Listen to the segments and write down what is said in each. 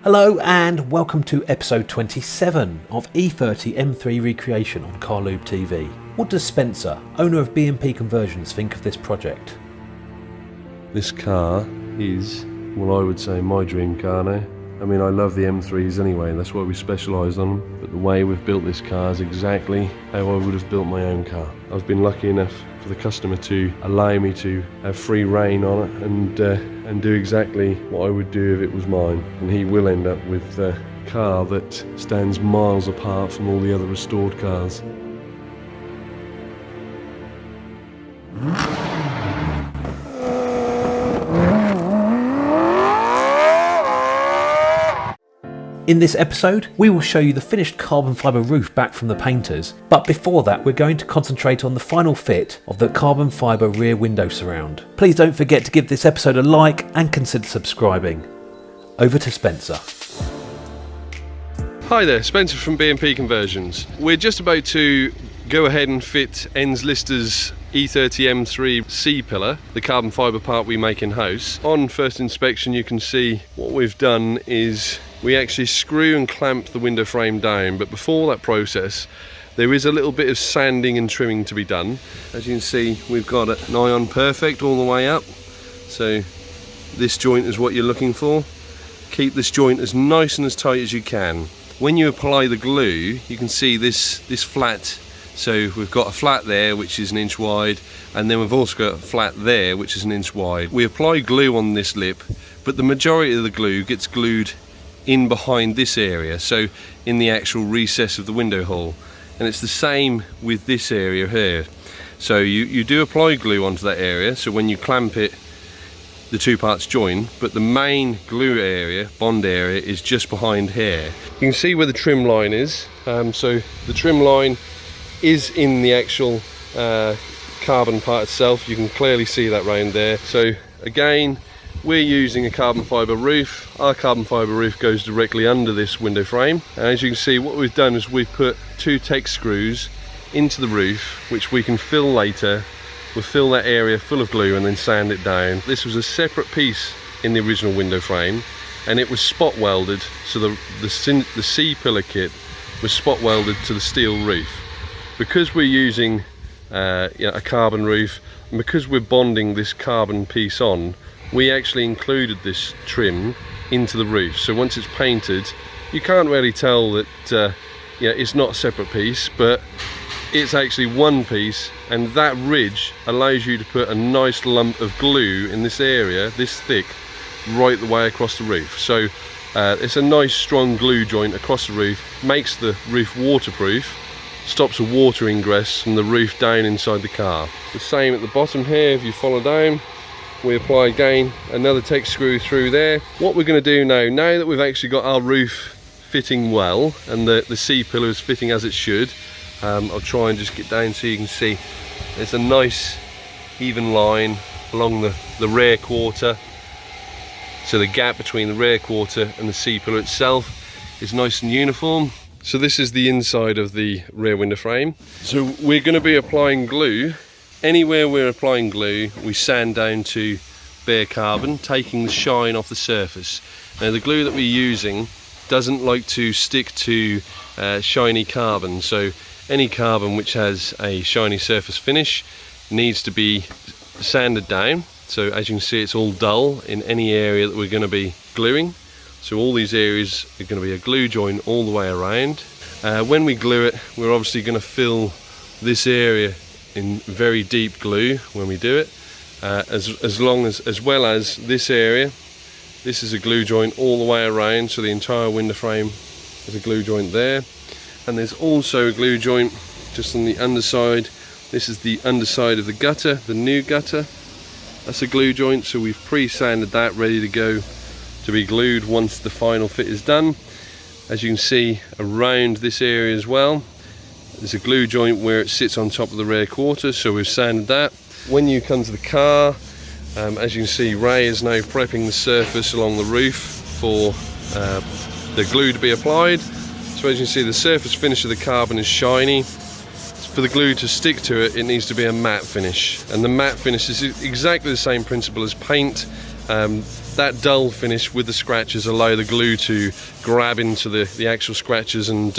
Hello and welcome to episode 27 of E30 M3 recreation on CarLubeTv. What does Spencer, owner of BMP Conversions, think of this project? This car is, well, I would say my dream car now. I mean, I love the M3s anyway, that's why we specialise on them, but the way we've built this car is exactly how I would have built my own car. I've been lucky enough for the customer to allow me to have free rein on it and do exactly what I would do if it was mine. And he will end up with a car that stands miles apart from all the other restored cars. In this episode, we will show you the finished carbon fibre roof back from the painters, but before that we're going to concentrate on the final fit of the carbon fibre rear window surround. Please don't forget to give this episode a like and consider subscribing. Over to Spencer. Hi there, Spencer from BMP Conversions. We're just about to go ahead and fit Enns Lister's E30 M3 C-pillar, the carbon fibre part we make in-house. On first inspection you can see what we've done is we actually screw and clamp the window frame down, but before that process there is a little bit of sanding and trimming to be done. As you can see, we've got it nigh on perfect all the way up, so this joint is what you're looking for. Keep this joint as nice and as tight as you can. When you apply the glue, you can see this flat. So we've got a flat there which is 1 inch wide, and then we've also got a flat there which is 1 inch wide. We apply glue on this lip, but the majority of the glue gets glued in behind this area, so in the actual recess of the window hole. And it's the same with this area here. So you do apply glue onto that area, so when you clamp it the two parts join, but the main glue area, bond area, is just behind here. You can see where the trim line is, so the trim line is in the actual carbon part itself. You can clearly see that round there. So again, we're using a carbon fibre roof. Our carbon fibre roof goes directly under this window frame, and as you can see, what we've done is we've put 2 TEC screws into the roof which we can fill later. We'll fill that area full of glue and then sand it down. This was a separate piece in the original window frame, and it was spot welded, so the C-pillar kit was spot welded to the steel roof. Because we're using a carbon roof, and because we're bonding this carbon piece on, we actually included this trim into the roof. So once it's painted, you can't really tell that it's not a separate piece, but it's actually one piece, and that ridge allows you to put a nice lump of glue in this area, this thick, right the way across the roof. So it's a nice strong glue joint across the roof, makes the roof waterproof, stops the water ingress from the roof down inside the car. The same at the bottom here. If you follow down, we apply again another TEC screw through there. What we're going to do now that we've actually got our roof fitting well and the C-pillar is fitting as it should, I'll try and just get down so you can see there's a nice even line along the rear quarter. So the gap between the rear quarter and the C-pillar itself is nice and uniform. So this is the inside of the rear window frame. So we're going to be applying glue. Anywhere we're applying glue, we sand down to bare carbon, taking the shine off the surface. Now the glue that we're using doesn't like to stick to shiny carbon, so any carbon which has a shiny surface finish needs to be sanded down. So as you can see, it's all dull in any area that we're going to be gluing. So all these areas are going to be a glue joint all the way around. When we glue it, we're obviously going to fill this area in very deep glue when we do it, as well as this area. This is a glue joint all the way around, so the entire window frame is a glue joint there. And there's also a glue joint just on the underside. This is the underside of the gutter, the new gutter. That's a glue joint, so we've pre-sanded that, ready to go to be glued once the final fit is done. As you can see around this area as well, there's a glue joint where it sits on top of the rear quarter, so we've sanded that. When you come to the car, as you can see, Ray is now prepping the surface along the roof for the glue to be applied. So as you can see, the surface finish of the carbon is shiny. For the glue to stick to it, it needs to be a matte finish, and the matte finish is exactly the same principle as paint. that dull finish with the scratches allow the glue to grab into the actual scratches and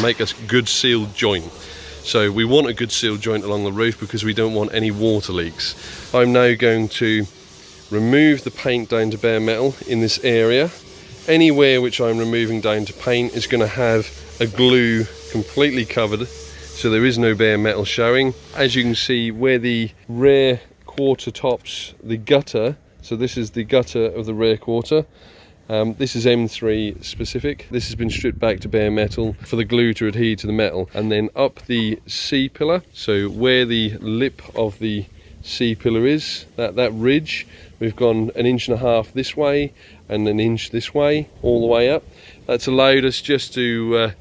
make a good sealed joint. So we want a good sealed joint along the roof because we don't want any water leaks. I'm now going to remove the paint down to bare metal in this area. Anywhere which I'm removing down to paint is going to have a glue completely covered, so there is no bare metal showing. As you can see, where the rear quarter tops the gutter, so this is the gutter of the rear quarter, this is M3 specific. This has been stripped back to bare metal for the glue to adhere to the metal. And then up the C-pillar, so where the lip of the C-pillar is, that ridge, we've gone 1.5 inches this way and 1 inch this way, all the way up. That's allowed us just to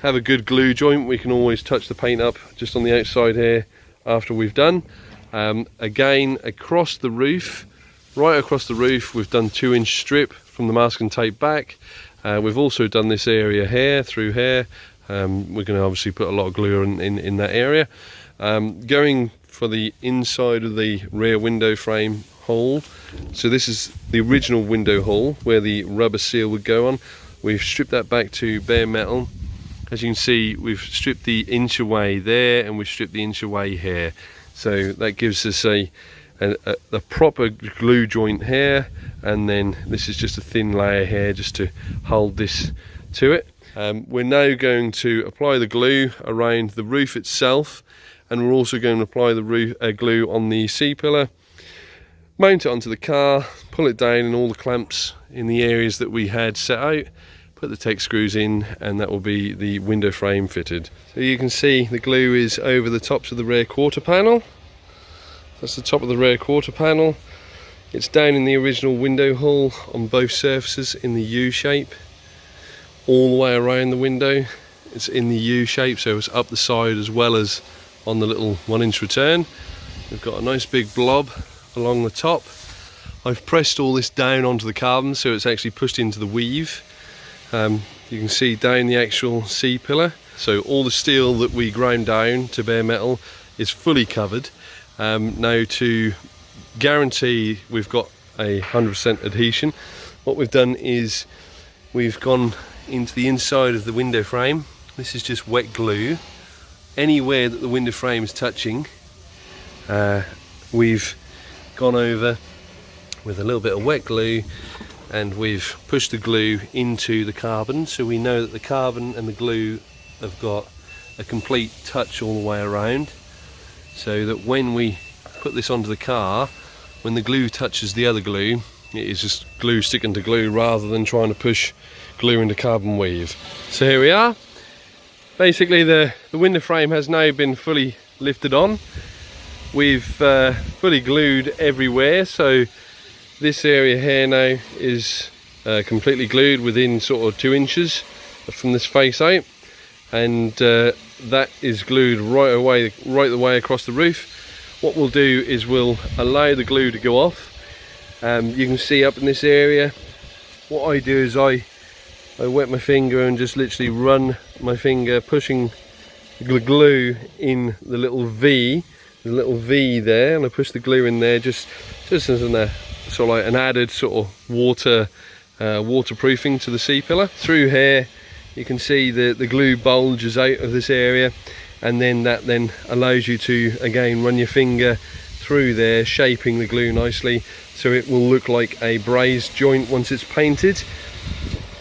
have a good glue joint. We can always touch the paint up just on the outside here after we've done. Again, across the roof, right across the roof, we've done 2-inch strip from the masking tape back. We've also done this area here, through here. We're going to obviously put a lot of glue in that area. Going for the inside of the rear window frame hole, so this is the original window hole where the rubber seal would go on. We've stripped that back to bare metal. As you can see, we've stripped the inch away there and we've stripped the inch away here. So that gives us a proper glue joint here, and then this is just a thin layer here just to hold this to it. We're now going to apply the glue around the roof itself, and we're also going to apply the glue on the C-pillar, mount it onto the car, pull it down in all the clamps in the areas that we had set out, put the tech screws in, and that will be the window frame fitted. So you can see the glue is over the tops of the rear quarter panel. That's the top of the rear quarter panel. It's down in the original window hull on both surfaces in the U shape. All the way around the window, it's in the U shape, so it's up the side as well as on the little 1-inch return. We've got a nice big blob along the top. I've pressed all this down onto the carbon so it's actually pushed into the weave. You can see down the actual C-pillar, so all the steel that we ground down to bare metal is fully covered. Now, to guarantee we've got 100% adhesion, what we've done is we've gone into the inside of the window frame. This is just wet glue. Anywhere that the window frame is touching, we've gone over with a little bit of wet glue and we've pushed the glue into the carbon, so we know that the carbon and the glue have got a complete touch all the way around, so that when we put this onto the car, when the glue touches the other glue, it is just glue sticking to glue rather than trying to push glue into carbon weave. So here we are. Basically the window frame has now been fully lifted on. We've fully glued everywhere, so this area here now is completely glued within sort of 2 inches from this face out, and that is glued right the way across the roof. What we'll do is we'll allow the glue to go off. You can see up in this area, what I do is I wet my finger and just literally run my finger pushing the glue in the little V there, and I push the glue in there just as an sort of like an added sort of waterproofing to the C-pillar. Through here you can see the glue bulges out of this area, and then that then allows you to again run your finger through there, shaping the glue nicely so it will look like a brazed joint once it's painted.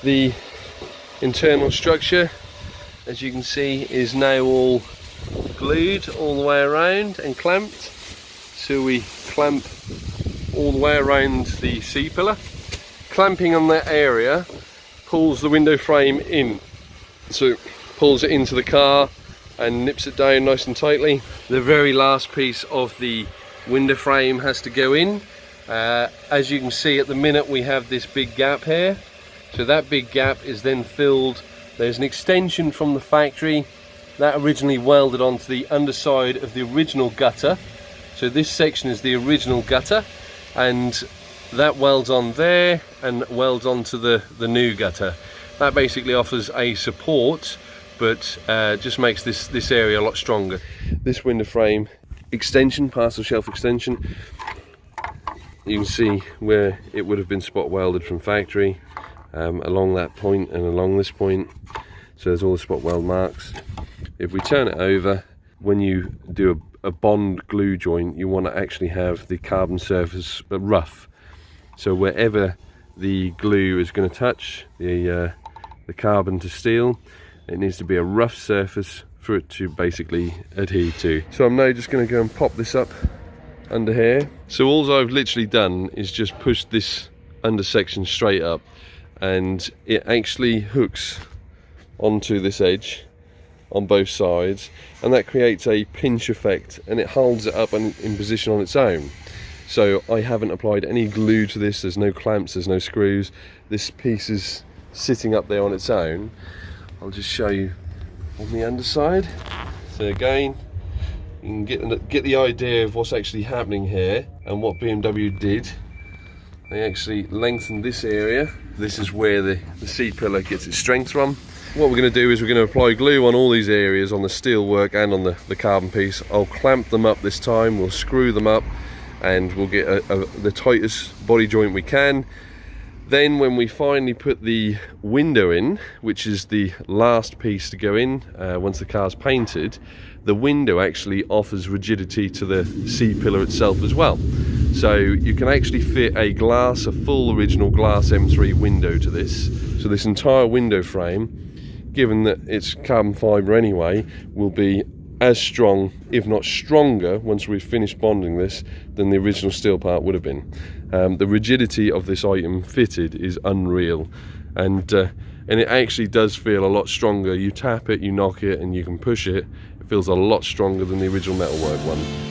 The internal structure, as you can see, is now all glued all the way around and clamped. So we clamp all the way around the C-pillar. Clamping on that area pulls the window frame in, so it pulls it into the car and nips it down nice and tightly. The very last piece of the window frame has to go in. As you can see at the minute, we have this big gap here, so that big gap is then filled. There's an extension from the factory that originally welded onto the underside of the original gutter, so this section is the original gutter, and that welds on there and welds onto the new gutter. That basically offers a support, but just makes this area a lot stronger. This window frame extension, parcel shelf extension, You can see where it would have been spot welded from factory, along that point and along this point. So there's all the spot weld marks. If we turn it over, when you do a bond glue joint, you want to actually have the carbon surface rough. So wherever the glue is going to touch the carbon to steel, it needs to be a rough surface for it to basically adhere to. So I'm now just going to go and pop this up under here. So all I've literally done is just push this under section straight up, and it actually hooks onto this edge on both sides, and that creates a pinch effect, and it holds it up in position on its own. So I haven't applied any glue to this, there's no clamps, there's no screws. This piece is sitting up there on its own. I'll just show you on the underside. So again, you can get the idea of what's actually happening here and what BMW did. They actually lengthened this area. This is where the C-pillar gets its strength from. What we're going to do is we're going to apply glue on all these areas, on the steel work and on the carbon piece. I'll clamp them up this time, we'll screw them up, and we'll get the tightest body joint we can. Then when we finally put the window in, which is the last piece to go in once the car's painted, the window actually offers rigidity to the C-pillar itself as well. So you can actually fit a full original glass M3 window to this. So this entire window frame, given that it's carbon fibre anyway, will be as strong, if not stronger, once we've finished bonding this, than the original steel part would have been. The rigidity of this item fitted is unreal, and it actually does feel a lot stronger. You tap it, you knock it, and you can push it. It feels a lot stronger than the original metalwork one.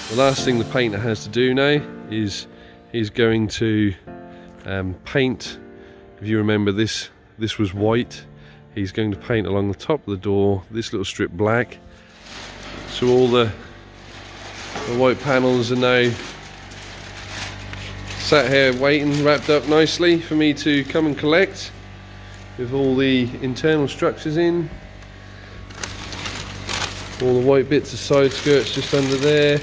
The last thing the painter has to do now is he's going to paint. If you remember, this was white. He's going to paint along the top of the door this little strip black. So all the white panels are now sat here waiting, wrapped up nicely for me to come and collect, with all the internal structures in. All the white bits of side skirts just under there.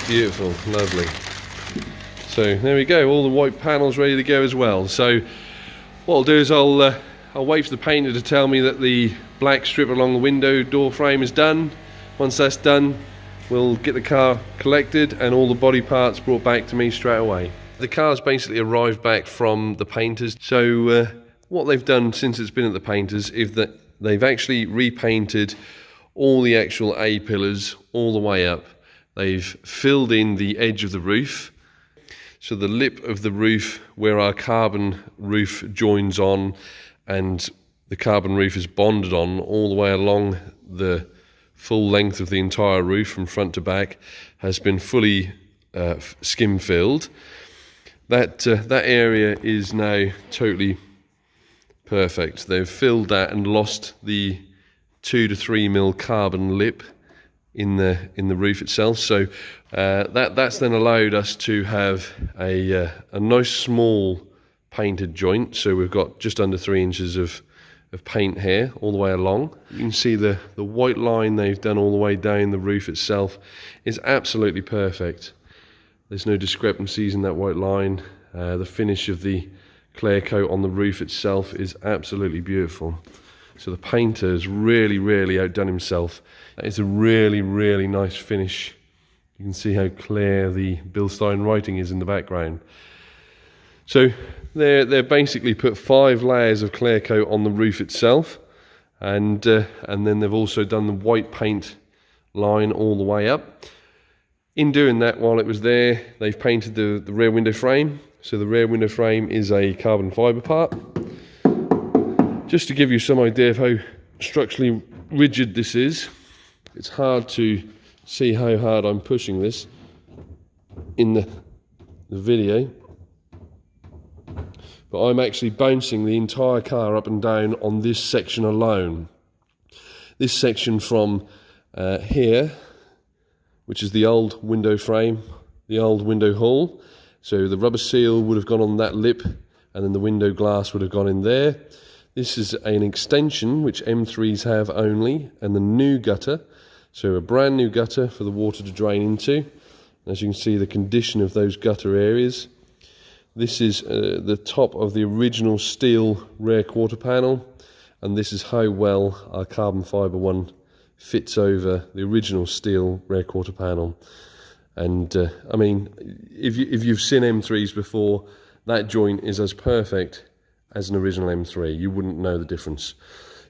Beautiful, lovely. So there we go, all the white panels ready to go as well. So what I'll do is I'll wait for the painter to tell me that the black strip along the window door frame is done. Once that's done, we'll get the car collected and all the body parts brought back to me straight away. The car's basically arrived back from the painters. So what they've done since it's been at the painters is that they've actually repainted all the actual A pillars all the way up. They've filled in the edge of the roof, so the lip of the roof where our carbon roof joins on and the carbon roof is bonded on all the way along the full length of the entire roof from front to back has been fully skim filled. That area is now totally perfect. They've filled that and lost the 2 to 3 mil carbon lip in the roof itself. So that's then allowed us to have a nice small painted joint. So we've got just under 3 inches of paint here all the way along. You can see the white line they've done all the way down the roof itself is absolutely perfect. There's no discrepancies in that white line. The finish of the clear coat on the roof itself is absolutely beautiful. So the painter has really outdone himself. It's a really nice finish. You can see how clear the Bilstein writing is in the background. So they're basically put 5 layers of clear coat on the roof itself, and then they've also done the white paint line all the way up. In doing that, while it was there, they've painted the rear window frame. So the rear window frame is a carbon fibre part. Just to give you some idea of how structurally rigid this is, it's hard to see how hard I'm pushing this in the video, but I'm actually bouncing the entire car up and down on this section alone. This section from here, which is the old window frame, the old window hull. So the rubber seal would have gone on that lip, and then the window glass would have gone in there. This is an extension which M3s have only, and the new gutter. So a brand new gutter for the water to drain into. As you can see, the condition of those gutter areas. This is the top of the original steel rear quarter panel, and this is how well our carbon fibre one fits over the original steel rear quarter panel. And I mean, if you've seen M3s before, that joint is as perfect as an original M3. You wouldn't know the difference.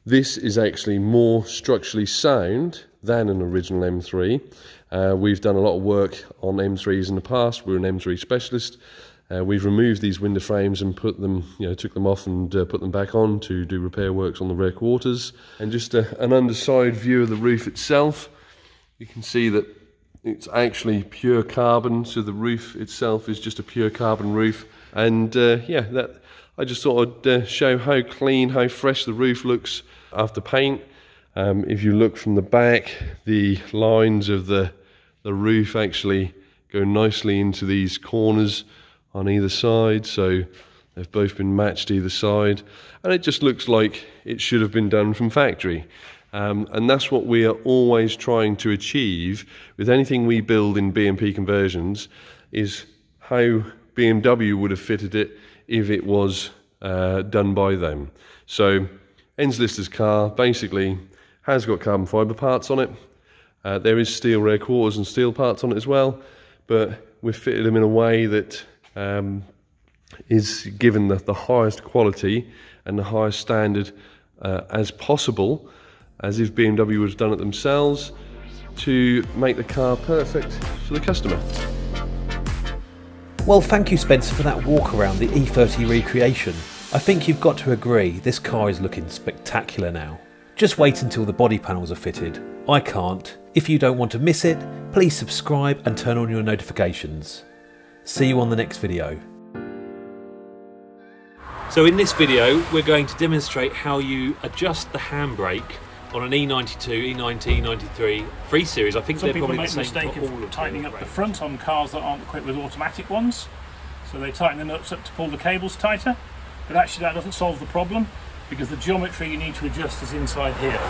This is actually more structurally sound than an original M3. We've done a lot of work on M3s in the past. We're an M3 specialist. We've removed these window frames and put them, took them off and put them back on to do repair works on the rear quarters. And just an underside view of the roof itself. You can see that it's actually pure carbon, so the roof itself is just a pure carbon roof. And I just thought I'd show how clean, how fresh the roof looks after paint. If you look from the back, the lines of the roof actually go nicely into these corners on either side, so they've both been matched either side, and it just looks like it should have been done from factory. And that's what we are always trying to achieve with anything we build in BMP Conversions, is how BMW would have fitted it if it was done by them. So Enz Lister's car basically has got carbon fibre parts on it. There is steel rear quarters and steel parts on it as well, but we've fitted them in a way that is given the highest quality and the highest standard as possible, as if BMW would have done it themselves, to make the car perfect for the customer. Well, thank you, Spencer, for that walk around the E30 recreation. I think you've got to agree this car is looking spectacular now. Just wait until the body panels are fitted. I can't. If you don't want to miss it, please subscribe and turn on your notifications. See you on the next video. So in this video, we're going to demonstrate how you adjust the handbrake on an E92, E90, E93 3 Series. I think some they're people probably make the the same mistake for all of of tightening them, up the front on cars that aren't equipped with automatic ones. So they tighten the nuts up to pull the cables tighter, but actually that doesn't solve the problem, because the geometry you need to adjust is inside here.